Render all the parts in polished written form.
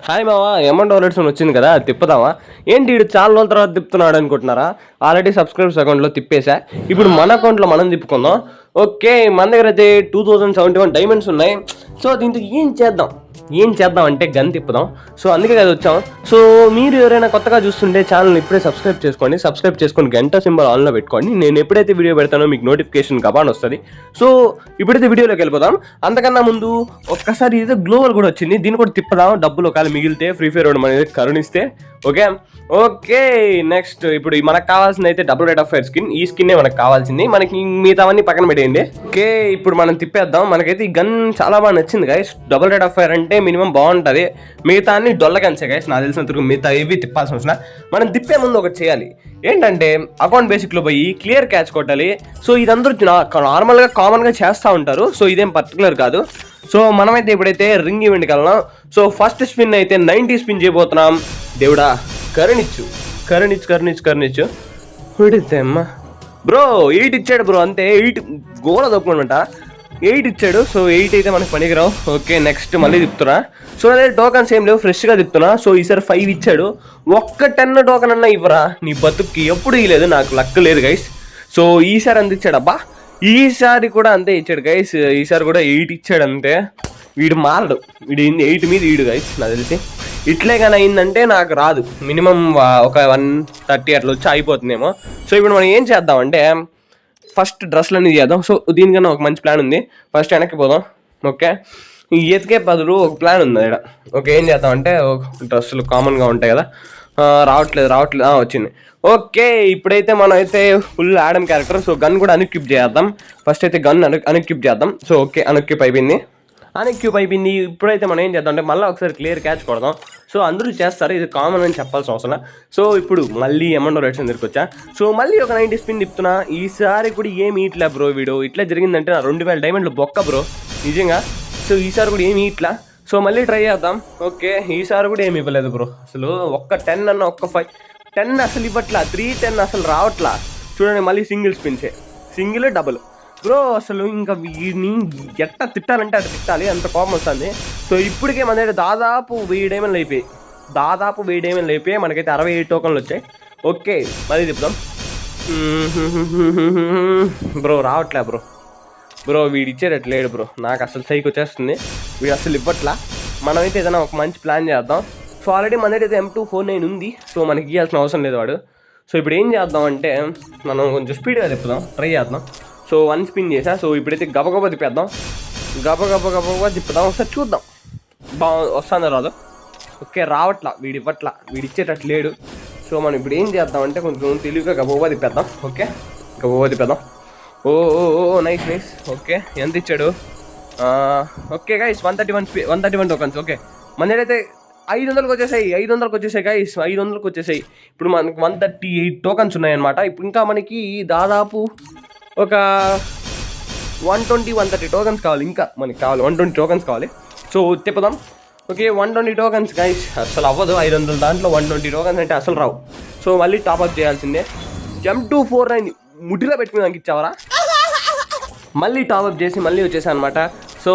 Hi మావా M1 వచ్చింది కదా తిప్పుదామా ఏంటి వీడు చాలా రోజుల తర్వాత తిప్పుతున్నాడు అనుకుంటున్నారా? ఆల్రెడీ సబ్స్క్రైబర్స్ అకౌంట్లో తిప్పేసా. ఇప్పుడు మన అకౌంట్లో మనం తిప్పుకుందాం. ఓకే, మన దగ్గర అయితే 2071 డైమండ్స్ ఉన్నాయి. సో దీంతో ఏం చేద్దాం అంటే గన్ తిప్పుదాం. సో అందుకే కదా వచ్చాం. సో మీరు ఎవరైనా కొత్తగా చూస్తుంటే ఛానల్ ఇప్పుడే సబ్స్క్రైబ్ చేసుకొని గంట సింబల్ ఆన్లో పెట్టుకోండి. నేను ఎప్పుడైతే వీడియో పెడతానో మీకు నోటిఫికేషన్ కబాన్ వస్తుంది. సో ఇప్పుడైతే వీడియోలోకి వెళ్ళిపోదాం. అంతకన్నా ముందు ఒక్కసారి ఇదే గ్లోవల్ కూడా వచ్చింది, దీన్ని కూడా తిప్పదాం. డబ్బులు ఒకవేళ మిగిలితే ఫ్రీ ఫైర్ అనేది కరుణిస్తే ఓకే. నెక్స్ట్ ఇప్పుడు మనకు కావాల్సింది అయితే double rate of fire skin. ఈ స్కిన్నే మనకు కావాల్సింది. మనకి మిగతావన్నీ పక్కన పెట్టేయండి. ఓకే, ఇప్పుడు మనం తిప్పేద్దాం. మనకైతే ఈ గన్ చాలా బాగా నచ్చింది guys. Double rate of fire అంటే మినిమం బాగుంటుంది. మిగతా అన్ని డొల్ల గన్సే గైస్, నాకు తెలిసినంత మిగతా ఇవి తిప్పాల్సిన అవసరం. మనం తిప్పే ముందు ఒకటి చేయాలి, ఏంటంటే అకౌంట్ బేసిక్లో పోయి క్లియర్ క్యాచ్ కొట్టాలి. సో ఇదందరూ నార్మల్గా కామన్గా చేస్తూ ఉంటారు. సో ఇదేం పర్టికులర్ కాదు. సో మనమైతే ఇప్పుడైతే రింగ్ ఈవెంట్కి వెళ్ళాం. సో ఫస్ట్ స్పిన్ అయితే 90 స్పిన్ చేయబోతున్నాం. దేవుడా కరుణిచ్చు ఉడితే అమ్మ బ్రో 8 ఇచ్చాడు బ్రో, అంతే 8 గోల తప్పుకుంటా 8 ఇచ్చాడు. సో 8 అయితే మనకి పనికిరావు. ఓకే, నెక్స్ట్ మళ్ళీ తిప్పుతున్నా. సో అదే టోకన్స్ ఏం లేవు, ఫ్రెష్గా తిప్పుతున్నా. సో ఈసారి 5 ఇచ్చాడు. ఒక్క 10 టోకన్ అన్నా ఇవ్వరా నీ బతుక్కి, ఎప్పుడు ఇవ్వలేదు, నాకు లక్ లేదు గైస్. సో ఈసారి అంత ఇచ్చాడు. అబ్బా ఈసారి కూడా అంతే ఇచ్చాడు గైస్. ఈసారి కూడా 8 ఇచ్చాడు అంతే. వీడు మారడు, వీడు 8 మీద వీడు గైస్. నాకు తెలిసి ఇట్లే కానీ అయిందంటే నాకు రాదు. మినిమం ఒక 130 అట్లా వచ్చి అయిపోతుందేమో. సో ఇప్పుడు మనం ఏం చేద్దామంటే ఫస్ట్ డ్రెస్లన్నీ చేద్దాం. సో దీనికన్నా ఒక మంచి ప్లాన్ ఉంది. ఫస్ట్ వెనక్కి పోదాం. ఓకే, ఎతికే బదులు ఒక ప్లాన్ ఉంది ఇక్కడ. ఓకే, ఏం చేద్దామంటే డ్రెస్సులు కామన్గా ఉంటాయి కదా. రావట్లేదు వచ్చింది. ఓకే, ఇప్పుడైతే మనం అయితే full Adam character. So gun కూడా అన్ఎక్విప్ చేద్దాం. ఫస్ట్ అయితే గన్ అన్ఎక్విప్ చేద్దాం. సో ఓకే, అన్ఎక్విప్ అయిపోయింది. ఇప్పుడైతే మనం ఏం చేద్దాం అంటే మళ్ళీ ఒకసారి క్లియర్ క్యాచ్ కొడదాం. సో అందరూ చేస్తారు, ఇది కామన్ అని చెప్పాల్సిన అవసరం. సో ఇప్పుడు మళ్ళీ M1 దగ్గరికి వచ్చా. సో మళ్ళీ ఒక 90 స్పిన్ తిప్పుతున్నా. ఈసారి కూడా ఏమి ఇట్లా బ్రో, వీడు ఇట్లా జరిగిందంటే నా 2000 డైమండ్లు బొక్క బ్రో నిజంగా. సో ఈసారి కూడా ఏమి ఇట్లా. సో మళ్ళీ ట్రై చేద్దాం. ఓకే, ఈసారి కూడా ఏమి ఇవ్వలేదు బ్రో. అసలు ఒక్క 10 అన్న ఒక్క 5 10 అసలు ఇవ్వట్లా. 310 అసలు రావట్లా. చూడండి, మళ్ళీ సింగిల్ స్పిన్సే, సింగిల్ డబుల్ బ్రో. అసలు ఇంకా వీడిని ఎట్లా తిట్టాలంటే అట్లా తిట్టాలి, అంత కోపం వస్తుంది. సో ఇప్పటికే మన దగ్గర దాదాపు 1000 డైమండ్లు అయిపోయాయి. మనకైతే 68 టోకన్లు వచ్చాయి. ఓకే, మళ్ళీ తిప్పుదాం. బ్రో రావట్లే బ్రో వీడు ఇచ్చేటట్లేడు బ్రో. నాకు అసలు సైకి వచ్చేస్తుంది, వీడు అసలు ఇవ్వట్లా. మనమైతే ఏదైనా ఒక మంచి ప్లాన్ చేద్దాం. సో ఆల్రెడీ మన దగ్గర అయితే M249 ఉంది. సో మనకి ఇవ్వాల్సిన అవసరం లేదు వాడు. సో ఇప్పుడు ఏం చేద్దాం అంటే మనం కొంచెం స్పీడ్గా తిప్పుదాం, ట్రై చేద్దాం. సో 1 స్పిన్ చేసా. సో ఇప్పుడైతే గబగబా తిప్పేద్దాం. గబగబా తిప్పుదాం. ఒకసారి చూద్దాం వస్తుందో రాదు. ఓకే, రావట్లా, వీడు ఇవ్వట్లా, వీడు ఇచ్చేటట్లు లేడు. సో మనం ఇప్పుడు ఏం చేద్దామంటే కొంచెం తెలివిగా గబగబా తిప్పేద్దాం. ఓకే, గబగబా తిప్పేద్దాం. ఓ నైస్. ఓకే, ఎంత ఇచ్చాడు? Okay guys, 131 tokens. ఓకే, మన అయితే 500కి వచ్చేసాయి గైస్. 500కి వచ్చేసాయి. ఇప్పుడు మనకి 138 టోకన్స్ ఉన్నాయన్నమాట. ఇప్పుడు ఇంకా మనకి దాదాపు ఒక 130 టోకన్స్ కావాలి. ఇంకా మనకి కావాలి 120 టోకన్స్ కావాలి. సో తిప్పుదాం. Okay, 120 tokens guys. అసలు అవ్వదు 500 దాంట్లో 120 టోకన్స్ అంటే అసలు రావు. సో మళ్ళీ టాప్అప్ చేయాల్సిందే. M249 ముట్టిలో పెట్టుకుని నాకు ఇచ్చావరా. మళ్ళీ టాప్అప్ చేసి మళ్ళీ వచ్చేసాను అనమాట. సో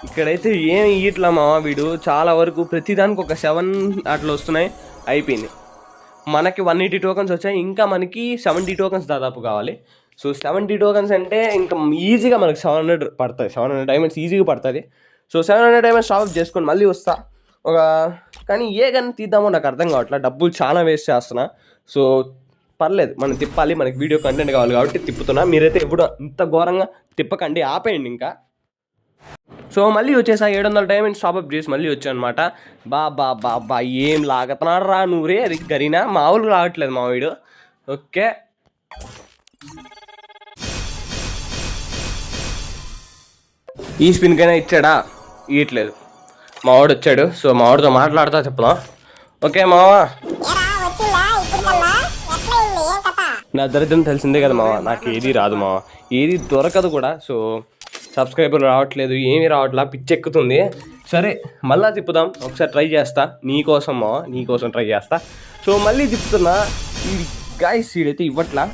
ఇక్కడైతే ఏమి ఇట్లా మా వీడు చాలా వరకు ప్రతిదానికి ఒక 7 అట్లా వస్తున్నాయి. అయిపోయింది. మనకి 180 టోకన్స్ వచ్చాయి. ఇంకా మనకి 70 టోకన్స్ దాదాపు కావాలి. సో 70 టోకన్స్ అంటే ఇంకా ఈజీగా మనకి 700 పడుతుంది. 700 డైమండ్స్ ఈజీగా పడుతుంది. సో 700 డైమండ్స్ టాప్అప్ చేసుకొని మళ్ళీ వస్తా. కానీ ఏ గన్ తీద్దామో నాకు అర్థం కావట్లేదు. డబ్బులు చాలా వేస్ట్ చేస్తున్నా. సో పర్లేదు, మనం తిప్పాలి, మనకి వీడియో కంటెంట్ కావాలి కాబట్టి తిప్పుతున్నా. మీరైతే ఎప్పుడు ఇంత ఘోరంగా తిప్పకండి, ఆపేయండి ఇంకా. సో మళ్ళీ వచ్చేసా. 700 డైమండ్స్ టాప్అప్ చేసి మళ్ళీ వచ్చా అనమాట. బా ఏం లాగుతున్నాడు రా నువ్వురే గరీనా, మామూలు రావట్లేదు మా వీడు. ఓకే, ఈ స్పిన్కైనా ఇచ్చాడా? ఇవ్వట్లేదు. మావాడు వచ్చాడు. సో మావాడితో మాట్లాడుతా చెప్దాం. ఓకే మావా, నా దరిద్రం తెలిసిందే కదా మావా, నాకు ఏది రాదు మావా, ఏది దొరకదు కూడా. సో సబ్స్క్రైబర్లు రావట్లేదు, ఏమీ రావట్లా, పిచ్చెక్కుతుంది. సరే మళ్ళీ తిప్పుదాం, ఒకసారి ట్రై చేస్తా నీకోసం మావా, నీకోసం ట్రై చేస్తా. సో మళ్ళీ తిప్పుతున్నా. ఈ గాయస్ సీడైతే ఇవ్వట్లా.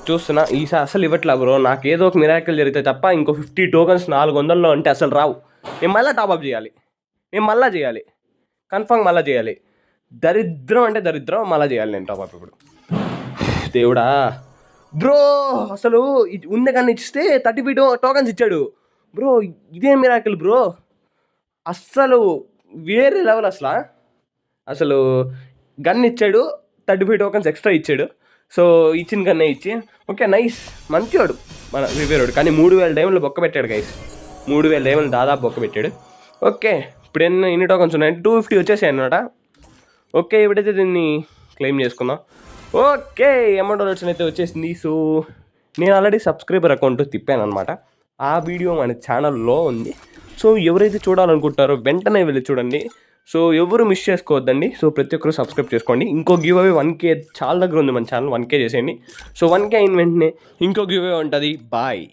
చూస్తున్నా, ఈసారి అసలు ఇవ్వట్లా బ్రో. నాకు ఏదో ఒక మిరాకిల్ జరిగితే తప్ప ఇంకో 50 టోకన్స్ 400లో అంటే అసలు రావు. నేను మళ్ళీ టాప్అప్ చేయాలి. కన్ఫామ్ మళ్ళీ చేయాలి. దరిద్రం అంటే దరిద్రం, మళ్ళీ చేయాలి నేను టాప్ అప్ ఇప్పుడు. దేవుడా బ్రో, అసలు ఉన్న కానీ ఇస్తే 30 టోకన్స్ ఇచ్చాడు బ్రో. ఇదే మిరాకిల్ బ్రో, అస్సలు వేరే లెవెల్. అసలు గన్ ఇచ్చాడు, 35 టోకన్స్ ఎక్స్ట్రా ఇచ్చాడు. సో ఇచ్చిన గన్నే ఇచ్చి ఓకే నైస్, మంచివాడు మన వివేరుడు. కానీ 3000 డైమండ్లు బొక్క పెట్టాడు గైస్, 3000 డైమండ్లు దాదాపు బొక్క పెట్టాడు. ఓకే ఇప్పుడు ఎన్ని టోకన్స్ ఉన్నాయంటే 250 వచ్చేసాయి అన్నమాట. ఓకే ఇప్పుడైతే దీన్ని క్లెయిమ్ చేసుకుందాం. ఓకే అమౌంట్ డొనేషన్ అయితే వచ్చేసింది. సో నేను ఆల్రెడీ సబ్స్క్రైబర్ అకౌంట్ తిప్పాను అనమాట, ఆ వీడియో మన ఛానల్లో ఉంది. సో ఎవరైతే చూడాలనుకుంటారో వెంటనే వెళ్ళి చూడండి. సో ఎవరు మిస్ చేసుకోవద్దండి. సో ప్రతి ఒక్కరు సబ్స్క్రైబ్ చేసుకోండి. ఇంకో గివ్ అవే 1K చాలా దగ్గర ఉంది మన ఛానల్, 1K చేసేయండి. సో 1K అయిన వెంటనే ఇంకో గివ్ అవే ఉంటుంది. బాయ్.